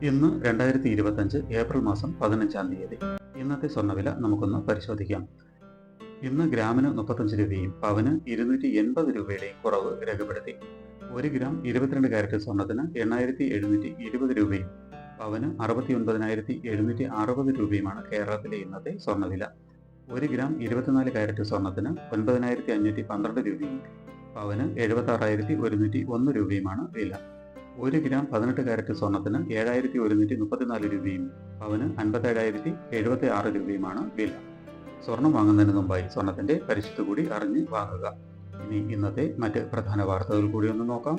ഇന്ന് 2025 ഏപ്രിൽ മാസം 15-ാം തീയതി. ഇന്നത്തെ സ്വർണ്ണവില നമുക്കൊന്ന് പരിശോധിക്കാം. ഇന്ന് ഗ്രാമിന് 35 രൂപയും പവന് 280 രൂപയുടെയും കുറവ് രേഖപ്പെടുത്തി. 1 ഗ്രാം 22 കാരറ്റ് സ്വർണ്ണത്തിന് 8720 രൂപയും പവന് 69,760 രൂപയുമാണ് കേരളത്തിലെ ഇന്നത്തെ സ്വർണ്ണവില. 1 ഗ്രാം 24 കാരറ്റ് സ്വർണ്ണത്തിന് 9,512 രൂപയും പവന് 76,101 രൂപയുമാണ് വില. 1 ഗ്രാം 18 കാരറ്റ് സ്വർണ്ണത്തിന് 7,134 രൂപയും പവന് 57,076 രൂപയുമാണ് വില. സ്വർണം വാങ്ങുന്നതിന് മുമ്പായി സ്വർണത്തിന്റെ പരിശുദ്ധി കൂടി അറിഞ്ഞ് വാങ്ങുക. ഇനി ഇന്നത്തെ മറ്റ് പ്രധാന വാർത്തകൾ കൂടി ഒന്ന് നോക്കാം.